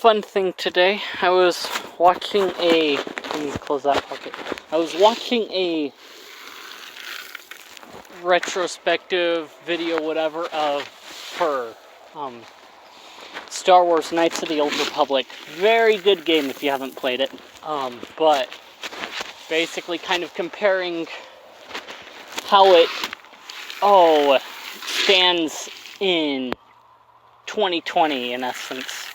fun thing today. I was watching a... Let me close that pocket. I was watching a retrospective video, whatever, for Star Wars Knights of the Old Republic. Very good game if you haven't played it. But basically kind of comparing how it stands in 2020 in essence.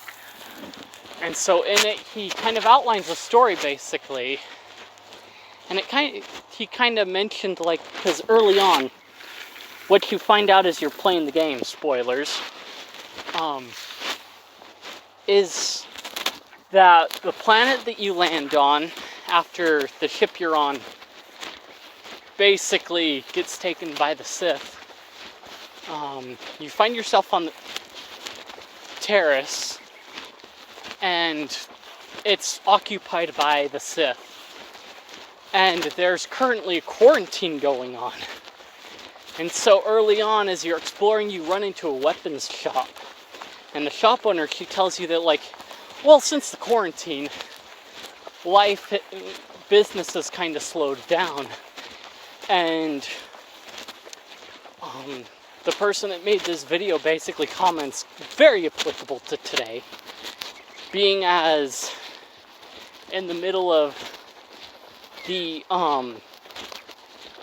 And so in it he kind of outlines a story basically, and he kind of mentioned, like, because early on what you find out as you're playing the game, spoilers, is that the planet that you land on after the ship you're on basically gets taken by the Sith. You find yourself on the terrace, and it's occupied by the Sith. And there's currently a quarantine going on. And so early on, as you're exploring, you run into a weapons shop. And the shop owner, she tells you that, like, well, since the quarantine, business has kind of slowed down. And the person that made this video basically comments, very applicable to today, being as in the middle of the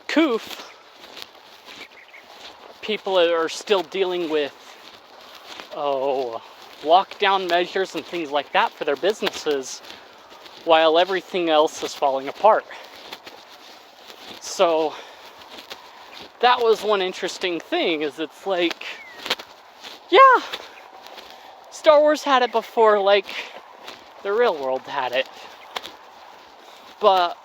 coof, people are still dealing with lockdown measures and things like that for their businesses, while everything else is falling apart. So that was one interesting thing, is it's like, yeah, Star Wars had it before, like, the real world had it. But,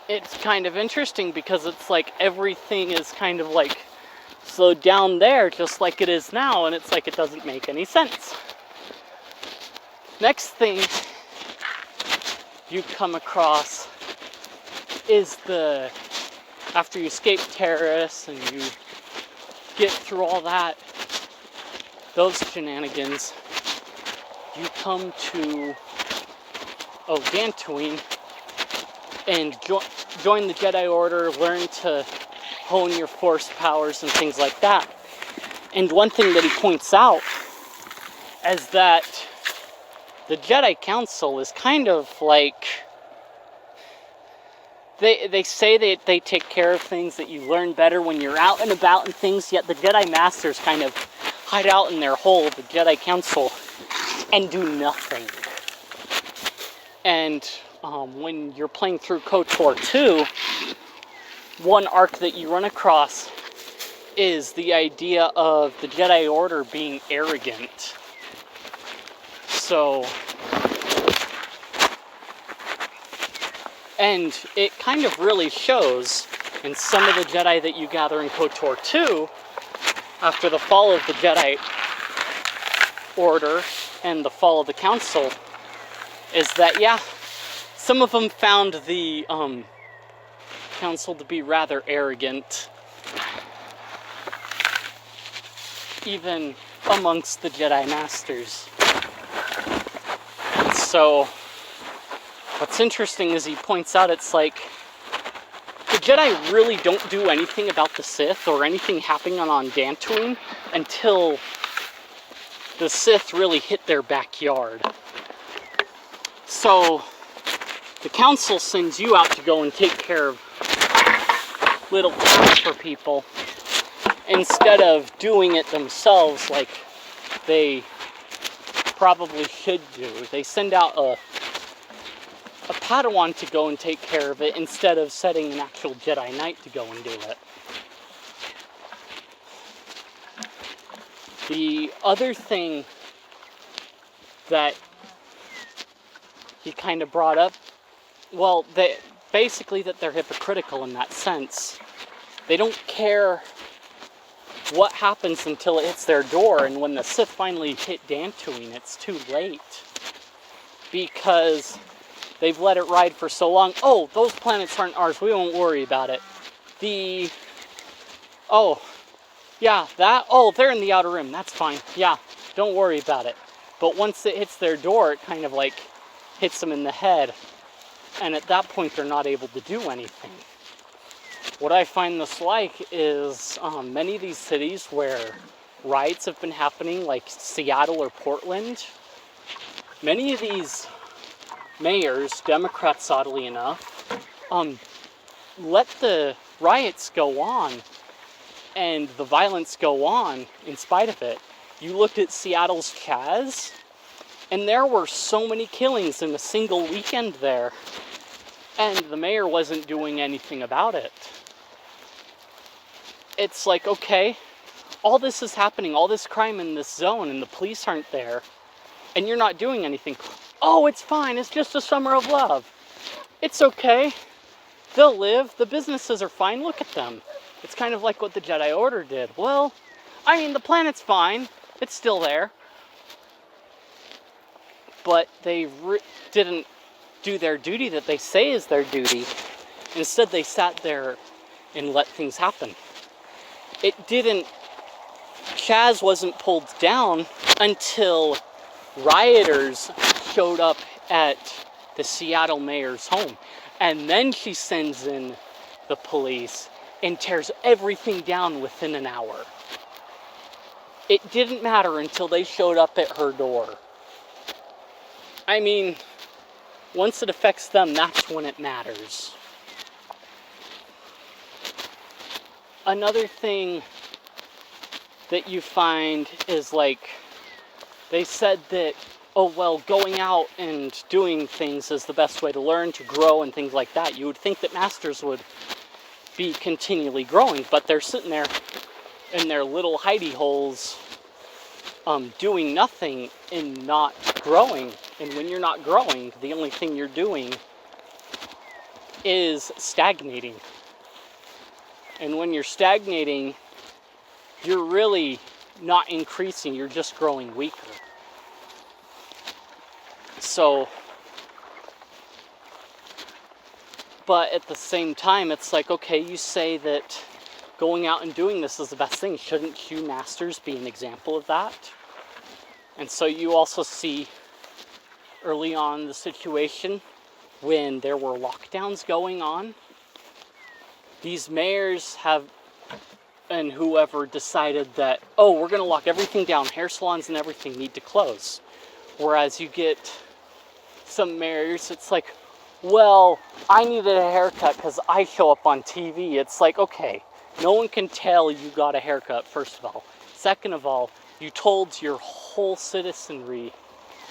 it's kind of interesting because it's like everything is kind of like slowed down there just like it is now, and it's like it doesn't make any sense. Next thing you come across is after you escape terrorists and you get through all that, those shenanigans, you come to Dantooine and join the Jedi Order, learn to hone your Force powers and things like that. And one thing that he points out is that the Jedi Council is kind of like, they say that they take care of things, that you learn better when you're out and about and things, yet the Jedi Masters kind of hide out in their hole, the Jedi Council, and do nothing. And when you're playing through KOTOR 2, one arc that you run across is the idea of the Jedi Order being arrogant. So, and it kind of really shows in some of the Jedi that you gather in KOTOR 2, after the fall of the Jedi Order and the fall of the Council, is that, yeah, some of them found the Council to be rather arrogant, even amongst the Jedi Masters. And so, what's interesting is he points out, it's like, the Jedi really don't do anything about the Sith or anything happening on Dantooine until the Sith really hit their backyard. So, the Council sends you out to go and take care of little tasks for people, instead of doing it themselves like they probably should do. They send out a Padawan to go and take care of it, instead of setting an actual Jedi Knight to go and do it. The other thing that he kind of brought up, well, basically that they're hypocritical in that sense. They don't care what happens until it hits their door, and when the Sith finally hit Dantooine, it's too late. Because they've let it ride for so long. Oh, those planets aren't ours, we won't worry about it. Yeah, they're in the Outer Rim, that's fine. Yeah, Don't worry about it. But once it hits their door, it kind of like hits them in the head. And at that point, they're not able to do anything. What I find this like is many of these cities where riots have been happening, like Seattle or Portland, many of these mayors, Democrats oddly enough, let the riots go on and the violence go on in spite of it. You looked at Seattle's Chaz, and there were so many killings in a single weekend there, and the mayor wasn't doing anything about it. It's like, okay, all this is happening, all this crime in this zone, and the police aren't there, and you're not doing anything. Oh, it's fine, it's just a summer of love. It's okay. They'll live, the businesses are fine, look at them. It's kind of like what the Jedi Order did. Well, I mean, the planet's fine, it's still there. But they didn't do their duty that they say is their duty. Instead, they sat there and let things happen. Chaz wasn't pulled down until rioters showed up at the Seattle mayor's home. And then she sends in the police and tears everything down within an hour. It didn't matter until they showed up at her door. I mean, once it affects them, that's when it matters. Another thing that you find is like, they said that, oh, well, going out and doing things is the best way to learn, to grow, and things like that. You would think that masters would be continually growing, but they're sitting there in their little hidey holes, doing nothing and not growing. And when you're not growing, the only thing you're doing is stagnating. And when you're stagnating, you're really not increasing, you're just growing weaker. So, but at the same time, it's like, okay, you say that going out and doing this is the best thing. Shouldn't you masters be an example of that? And so you also see early on the situation when there were lockdowns going on, these mayors and whoever decided that, oh, we're going to lock everything down, hair salons and everything need to close. Whereas you get some mayors, it's like, well, I needed a haircut because I show up on TV. It's like, okay, no one can tell you got a haircut, first of all. Second of all, you told your whole citizenry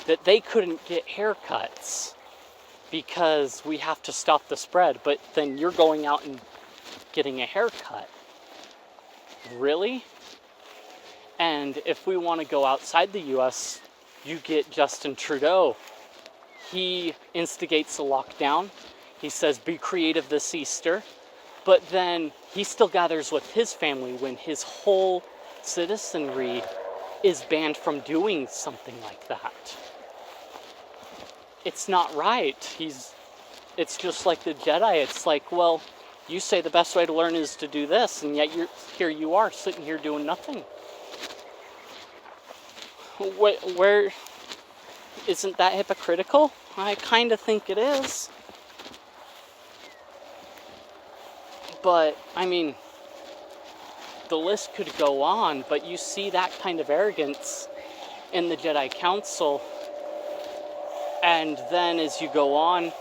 that they couldn't get haircuts because we have to stop the spread, but then you're going out and getting a haircut. Really? And if we want to go outside the US, you get Justin Trudeau. He instigates a lockdown. He says, be creative this Easter. But then he still gathers with his family when his whole citizenry is banned from doing something like that. It's not right. It's just like the Jedi. It's like, well, you say the best way to learn is to do this, and yet here you are sitting here doing nothing. Where isn't that hypocritical? I kind of think it is. But, I mean, the list could go on, but you see that kind of arrogance in the Jedi Council. And then as you go on,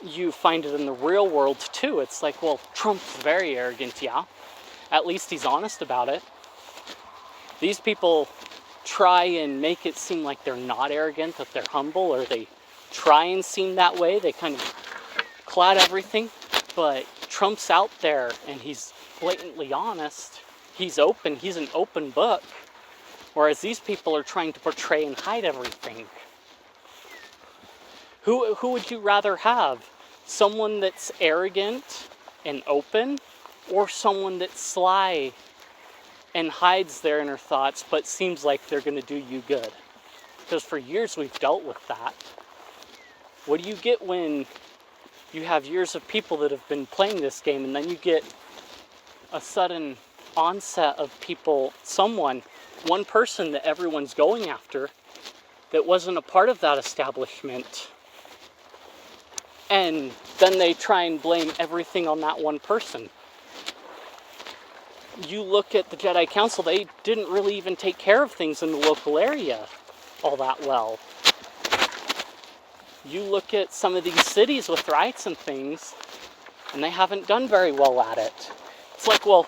you find it in the real world too. It's like, well, Trump's very arrogant, yeah. At least he's honest about it. These people try and make it seem like they're not arrogant, that they're humble, or they try and seem that way. They kind of cloud everything. But Trump's out there and he's blatantly honest. He's open. He's an open book. Whereas these people are trying to portray and hide everything. Who would you rather have? Someone that's arrogant and open, or someone that's sly and hides their inner thoughts but seems like they're going to do you good? Because for years we've dealt with that. What do you get when you have years of people that have been playing this game and then you get a sudden onset of one person that everyone's going after that wasn't a part of that establishment. And then they try and blame everything on that one person. You look at the Jedi Council, they didn't really even take care of things in the local area all that well. You look at some of these cities with riots and things, and they haven't done very well at it. It's like, well,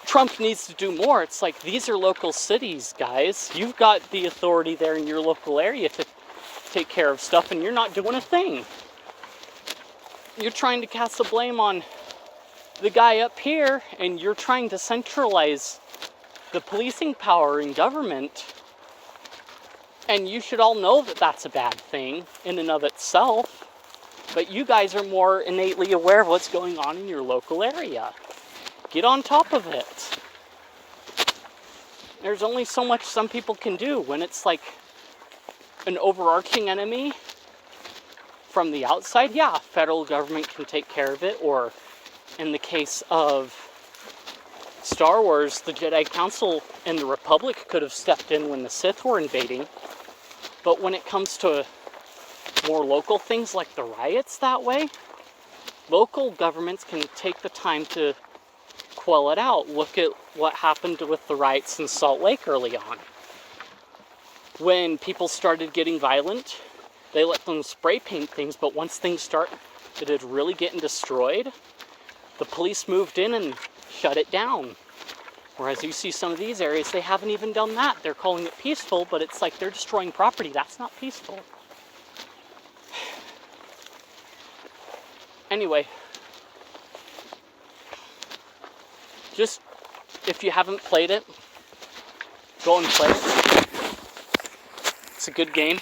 Trump needs to do more. It's like, these are local cities, guys. You've got the authority there in your local area to take care of stuff, and you're not doing a thing. You're trying to cast the blame on the guy up here, and you're trying to centralize the policing power in government. And you should all know that that's a bad thing in and of itself. But you guys are more innately aware of what's going on in your local area. Get on top of it. There's only so much some people can do when it's like an overarching enemy from the outside. Yeah, federal government can take care of it, or in the case of Star Wars, the Jedi Council and the Republic could have stepped in when the Sith were invading. But when it comes to more local things like the riots that way, local governments can take the time to quell it out. Look at what happened with the riots in Salt Lake early on. When people started getting violent, they let them spray paint things, but once things started really getting destroyed, the police moved in and shut it down. Whereas you see some of these areas, they haven't even done that. They're calling it peaceful, but it's like they're destroying property. That's not peaceful. Anyway, just if you haven't played it, go and play it. It's a good game.